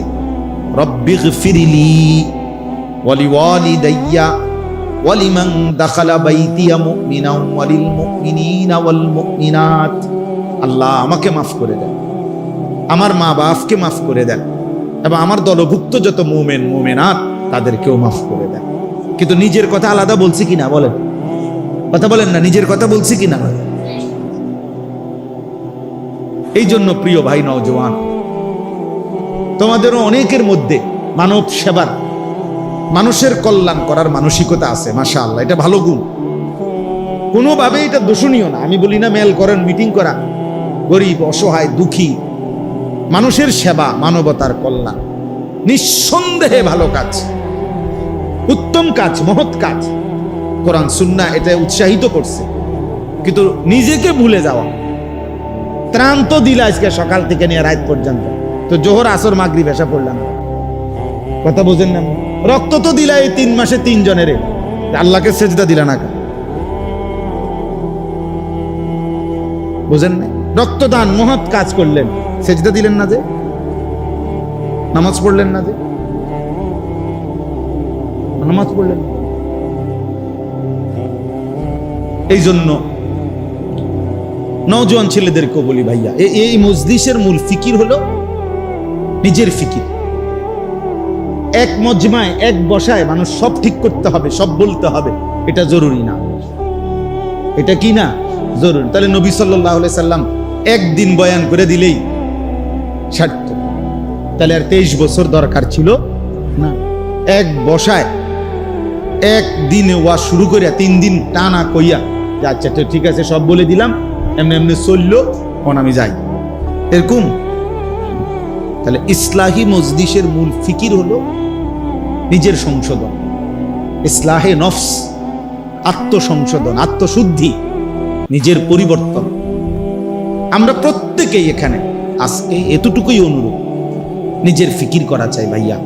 রব্বিগফিরলি ওয়ালিওয়ালিদাইয়া ওয়ালিমান দাখালা বাইতিয়া মুমিনান ওয়ালিল মুমিনিনা ওয়াল মুমিনাত, আল্লাহ আমাকে মাফ করে দেন, আমার মা বাপকে মাফ করে দেন, এবং আমার দলভুক্ত যত মুমিন মুমিনাত তাদেরকেও মাফ করে দেন। কিন্তু নিজের কথা আলাদা বলছি কিনা বলেন, কথা বলেন না, নিজের কথা বলছি কিনা? এই জন্য প্রিয় ভাই নওজওয়ান, তোমাদেরও অনেকের মধ্যে মানব সেবার, মানুষের কল্যাণ করার মানসিকতা আছে, মাশাআল্লাহ, এটা ভালো গুণ, কোনোভাবে এটা দোষণীয় না। আমি বলি না মেল করেন, মিটিং করা, গরিব অসহায় দুঃখী মানুষের সেবা, মানবতার কল্যাণ নিঃসন্দেহে ভালো কাজ, উত্তম কাজ, মহৎ কাজ। কোরআন সুন্নাহ এটা উৎসাহিত করছে। কিন্তু নিজেকে ভুলে যাওয়া, ত্রাণ তো দিলা আজকে সকাল থেকে নিয়ে রাত পর্যন্ত, তো জোহর আসর মাগরিব এসা পড়লাম, কথা বোঝেন না? রক্ত তো দিলা এই 3 মাসে 3 জনের, আল্লাহকে সেজদা দিলা না, বোঝেন না? রক্তদান মহৎ কাজ করলেন, সেজদা দিলেন না যে, নামাজ পড়লেন না যে, নামাজ পড়লেন। এই জন্য নওজোয়ান ছেলেদেরকেও বলি ভাইয়া, এই মজলিসের মূল ফিকির হলো নিজের ফিকির। এক মজমায় এক বসায় মানুষ সব ঠিক করতে হবে, সব বলতে হবে, এটা জরুরি না। এটা কি না জরুরি? তাহলে নবী সাল্লাল্লাহু আলাইহি সাল্লাম একদিন বয়ান করে দিলেই সার্থক। তাহলে আর 23 বছর দরকার ছিল না। এক বসায় একদিনে ওয়া শুরু করিয়া 3 দিন টানা কইয়া যে আচ্ছা ঠিক আছে সব বলে দিলাম, এমনি এমনি চললো, এখন আমি যাই, এরকম। তাহলে ইসলাহি মজলিসের মূল ফিকির হলো নিজের সংশোধন, ইসলাহে নফস, আত্মসংশোধন, আত্মশুদ্ধি, নিজের পরিবর্তন। আমরা প্রত্যেকেই এখানে আজকে এতটুকুই অনুরোধ, নিজের ফিকির করা চাই ভাইয়া।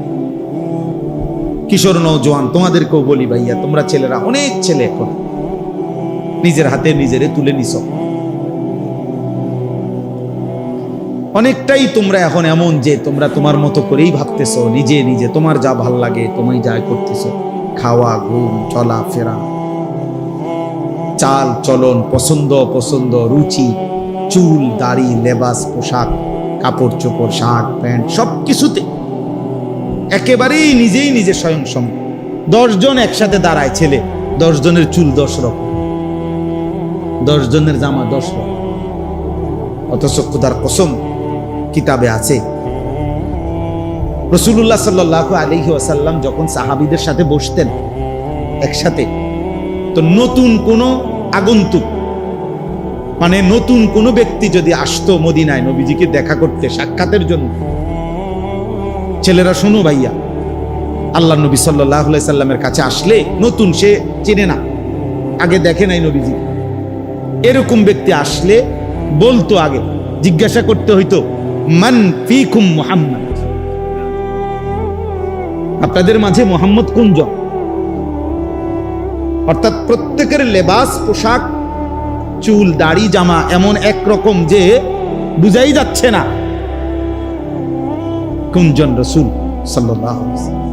কিশোর নওজোয়ান, তোমাদেরকেও বলি ভাইয়া, তোমরা ছেলেরা, অনেক ছেলে এখন নিজের হাতে নিজেরে তুলে নিছ, অনেকটাই তোমরা এখন এমন যে তোমরা তোমার মতো করেই ভাবতেছো, নিজে নিজে তোমার যা ভাল লাগে তুমি যাই করতেছো, খাওয়া, ঘুম, চলা ফেরা, চাল চলন, পছন্দ অপছন্দ, রুচি, চুল, দাড়ি, লেবাস, পোশাক, কাপড় চোপড়, শার্ট প্যান্ট, সবকিছুতে একেবারেই নিজেই নিজে স্বয়ংসম। 10 জন একসাথে দাঁড়ায় ছেলে, 10 জনের চুল 10 রকম, 10 জনের জামা 10 রকম। অথচ খোদার কসম কিতাবে আছে রাসূলুল্লাহ সাল্লাল্লাহু আলাইহি ওয়াসাল্লাম যখন সাহাবীদের সাথে বসতেন একসাথে, তো নতুন কোন আগন্তুক, মানে নতুন কোন ব্যক্তি যদি আসতো মদিনায় নবীজিকে দেখা করতে, সাক্ষাতের জন্য, ছেলেরা শোনো ভাইয়া, আল্লাহ নবী সাল্লাল্লাহু আলাইহি সাল্লামের কাছে আসলে নতুন, সে চেনে না, আগে দেখে নাই নবীজি, এরকম ব্যক্তি আসলে বলতো, আগে জিজ্ঞাসা করতে হইতো, মান ফিকুম মুহাম্মদ, আপনাদের মাঝে মুহাম্মদ কোনজন? অর্থাৎ প্রত্যেকের লেবাস, পোশাক, চুল, দাড়ি, জামা এমন একরকম যে বুঝাই যাচ্ছে না কোনজন রাসূল সাল্লাল্লাহু আলাইহি ওয়াসাল্লাম।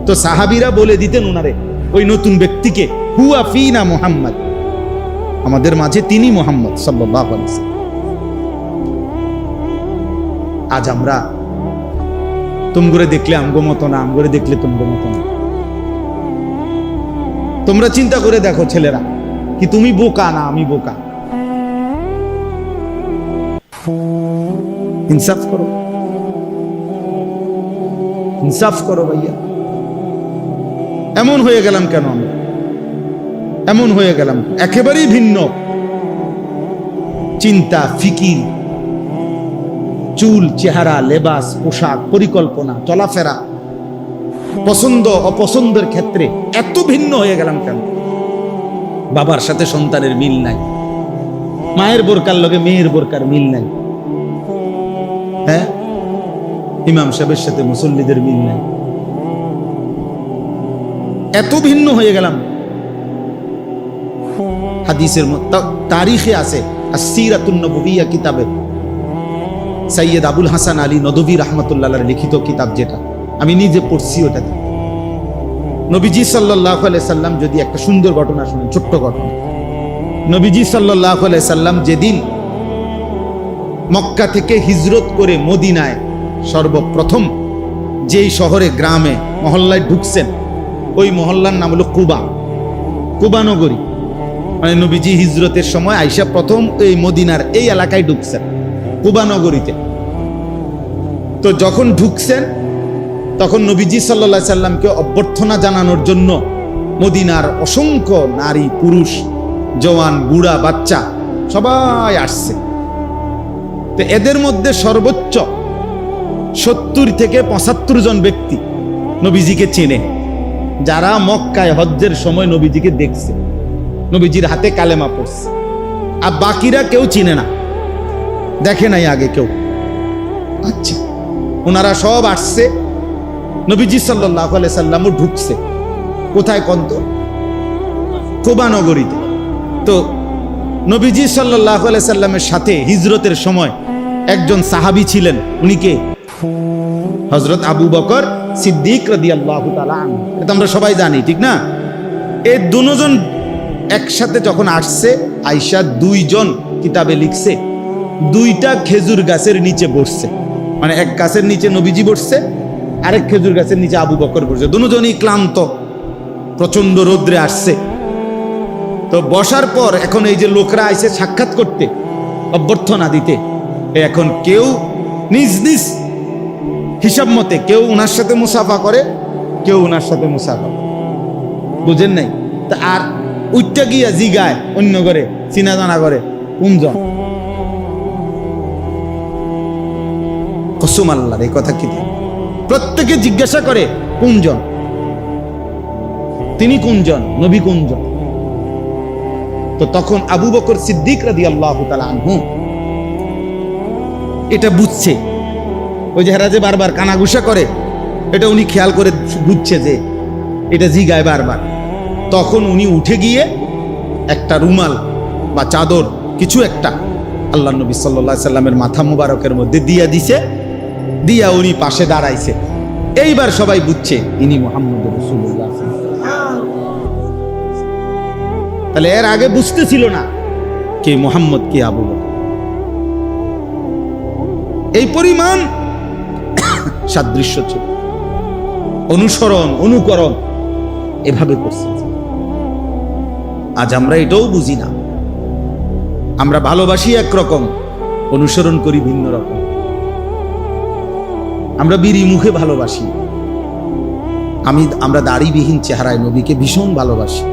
তো সাহাবীরা বলে দিতেন ওনারে, ওই নতুন ব্যক্তিকে, হুয়া ফিনা মুহাম্মদ, আমাদের মাঝে তিনি মুহাম্মদ সাল্লাল্লাহু আলাইহি ওয়াসাল্লাম। আজ আমরা তুমগুরে দেখলে আমগো মতো না, আমগরে দেখলে তুমগো মতো না। তোমরা চিন্তা করে দেখো ছেলেরা, কি তুমি বোকা না আমি বোকা? ইনসাফ করো, ইনসাফ করো ভাইয়া। এমন হয়ে গেলাম কেন আমি? এমন হয়ে গেলাম, একেবারেই ভিন্ন চিন্তা, ফিকির, চুল, চেহারা, লেবাস, পোশাক, পরিকল্পনা, চলাফেরা, পছন্দ অপছন্দের ক্ষেত্রে এত ভিন্ন হয়ে গেলাম কেন? বাবার সাথে সন্তানের মিল নাই, মায়ের বোরকার লগে মেয়ের বোরকার মিল নাই, হ্যাঁ, ইমাম সাহেবের সাথে মুসল্লিদের মিল নাই, এত ভিন্ন হয়ে গেলাম। হাদিসের তারিখে আছে, আসসিরাতুন নববিয়্যা কিতাবে সৈয়দ আবুল হাসান আলী নদভী রাহমাতুল্লাহর লিখিত কিতাব, যেটা আমি নিজে পড়ছি, ওটাতে নবীজি সাল্লাল্লাহু আলাইহি সাল্লাম, যদি একটা সুন্দর ঘটনা শুনেন, ছোট্ট ঘটনা। নবীজি সাল্লাল্লাহু আলাইহি সাল্লাম যেদিন মক্কা থেকে হিজরত করে মদিনায় সর্বপ্রথম যেই শহরে, গ্রামে, মহল্লায় ঢুকছেন, ওই মহল্লার নাম হলো কুবা, কুবা নগরী। মানে নবীজি হিজরতের সময় আইসা প্রথম এই মদিনার এই এলাকায় ঢুকছেন, কুবা নগরীতে। তো যখন ঢুকছেন তখন নবীজি সাল্লাল্লাহু আলাইহি সাল্লামকে অভ্যর্থনা জানানোর জন্য মদিনার অসংখ্য নারী, পুরুষ, জওয়ান, বুড়া, বাচ্চা সবাই আসছে। তো এদের মধ্যে সর্বোচ্চ 70 থেকে 75 জন ব্যক্তি নবীজিকে চেনে, যারা মক্কায় হজ্জের সময় নবীজিকে দেখছে, নবীজির হাতে কালেমা পড়ছে। আর বাকিরা কেউ চিনে না, দেখে নাই আগে কেউ। আচ্ছা, ওনারা সব আসছে, নবীজি সাল্লাল্লাহু আলাইহি সাল্লামও ঢুকছে কোথায়? কন্ত কুবা নগরীতে। তো নবীজি সাল্লাল্লাহু আলাইহি সাল্লামের সাথে হিজরতের সময় একজন সাহাবী ছিলেন, উনি কে? হযরত আবু বকর সিদ্দিক রাদিয়াল্লাহু তাআলা আনহু। এটা আমরা সবাই জানি, ঠিক না? এই দুজন একসাথে যখন আসছে, আয়েশা 2 জন কিতাবে লিখছে, 2টা খেজুর গাছের নিচে বসছে। মানে এক গাছের নিচে নবীজি বসছে, আরেক খেজুর গাছের নিচে আবু বকর বসছে। দুজনই ক্লান্ত, প্রচন্ড রোদ্রে আসছে। তো বসার পর এখন এই যে লোকরা আইছে সাক্ষাৎ করতে, অভ্যর্থনা দিতে, এখন কেউ নিজ নিজ হিসাব মতে, কেউ উনার সাথে মুসাফা করে, কেউ উনার সাথে মুসাফা, বুঝেন নাই? তা আর উইটা গিয়া জিগায় অন্য করে, চিনা জানা করে, কোনজন? কসম আল্লাহর, এই কথা কি? প্রত্যেকে জিজ্ঞাসা করে কোনজন, তিনি কোনজন, নবী কোনজন? তো তখন আবু বকর সিদ্দিক রাদিয়াল্লাহু তাআলা আনহু এটা বুঝছে, ওই যে হেরা যে বারবার কানাঘুষা করে, এটা উনি খেয়াল করে বুঝছে যে এটা জিগায় বারবার। তখন উনি উঠে গিয়ে একটা রুমাল বা চাদর কিছু একটা আল্লাহ নবী সাল্লাল্লাহু আলাইহি সাল্লামের মাথা মুবারকের মধ্যে দিয়া দিছে, দিয়া উনি পাশে দাঁড়াইছে। এইবার সবাই বুঝছে ইনি মুহাম্মদ রাসূলুল্লাহ। তাহলে এর আগে বুঝতেছিল না কে মুহাম্মদ কে আবু বকর। এই পরিমাণ সাদৃশ্য ছিল, অনুসরণ অনুকরণ এভাবে করছে। আজ আমরা এটাও বুঝি না। আমরা ভালোবাসি একরকম, অনুসরণ করি ভিন্ন রকম। আমরা বিড়ি মুখে ভালোবাসি, আমরা দাড়িবিহীন চেহারায় নবীকে ভীষণ ভালোবাসি।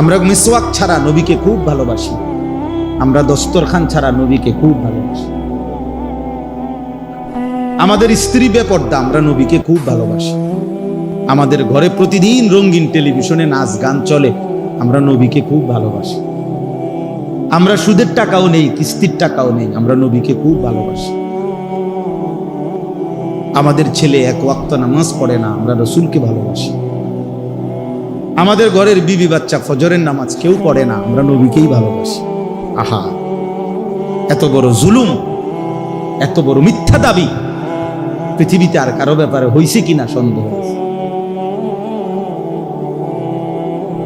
আমরা মিসওয়াক ছাড়া নবীকে খুব ভালোবাসি। আমরা দস্তরখান ছাড়া নবীকে খুব ভালোবাসি। আমাদের স্ত্রী বেপর্দা, আমরা নবীকে খুব ভালোবাসি। আমাদের ঘরে প্রতিদিন রঙিন টেলিভিশনে নাচ গান চলে, আমরা নবীকে খুব ভালোবাসি। আমরা সুদের টাকাও নেই, কিস্তির টাকাও নেই, আমরা নবীকে খুব ভালোবাসি। আমাদের ছেলে এক ওয়াক্ত নামাজ পড়ে না, আমরা রসুলকে ভালোবাসি। আমাদের ঘরের বিবি বাচ্চা ফজরের নামাজ কেউ পড়ে না, আমরা নবীকেই ভালোবাসি। আহা, এত বড় জুলুম, এত বড় মিথ্যা দাবি পৃথিবীতে আর কারো ব্যাপারে হয়েছে কিনা সন্দেহ আছে,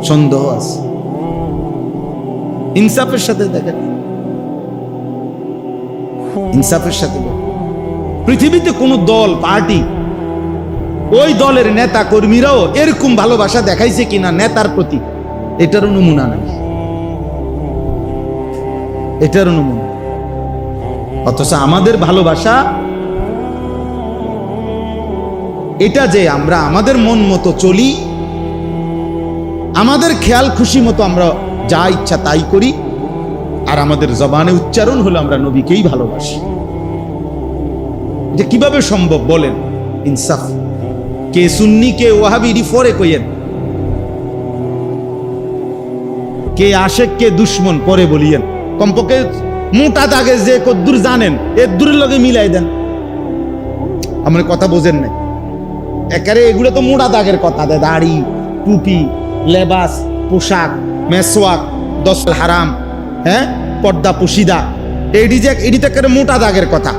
সন্দেহ আছে। ইনসাফের সাথে দেখেন, ইনসাফের সাথে দেখেন, পৃথিবীতে কোন দল পার্টি ওই দলের নেতা কর্মীরাও এরকম ভালোবাসা দেখাইছে কিনা নেতার প্রতি, এটারও নমুনা নাই, এটারও নমুনা। অথচ আমাদের ভালোবাসা এটা যে আমরা আমাদের মন মতো চলি, আমাদের খেয়াল খুশি মতো আমরা যা ইচ্ছা তাই করি, আর আমাদের জবানে উচ্চারণ হলো আমরা নবীকেই ভালোবাসি। এটা কিভাবে সম্ভব বলেন? ইনসাফ। কে সুন্নি কে ওয়াহাবি রিফরে কইয়েন, কে আশেক কে দুশ্মন পরে বলিয়েন। কমপক্ষে মোটা দাগে যে কদ্দুর জানেন এর দূরের লগে মিলাই দেন। আমার কথা বোঝেন নাই? একারে এগুলো তো মোটা দাগের কথা, দাড়ি, টুপি, লেবাস, পোশাক, মেসওয়াক, দশল হারাম, হ্যাঁ, পর্দা পুশিদা, এটি তো একেবারে মোটা দাগের কথা,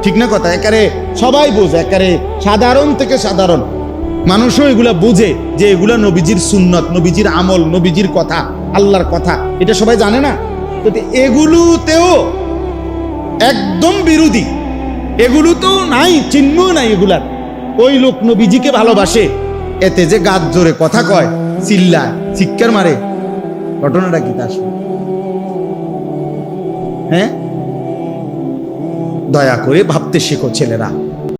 ঠিক না কথা? একারে সবাই বোঝে, একারে সাধারণ থেকে সাধারণ মানুষও এগুলা বোঝে যে এগুলা নবীজির সুন্নত, নবীজির আমল, নবীজির কথা, আল্লাহর কথা, এটা সবাই জানে না? এগুলোতেও একদম বিরোধী, এগুলো তো নাই, চিহ্ন নাই এগুলার। ওই লোক নবীজিকে ভালোবাসে, এতে যে গাত জোরে কথা কয়, চিল্লায়, চিৎকার মারে, ঘটনাটা কি তা? হ্যাঁ, দয়া করে ভাবতে শেখো ছেলেরা।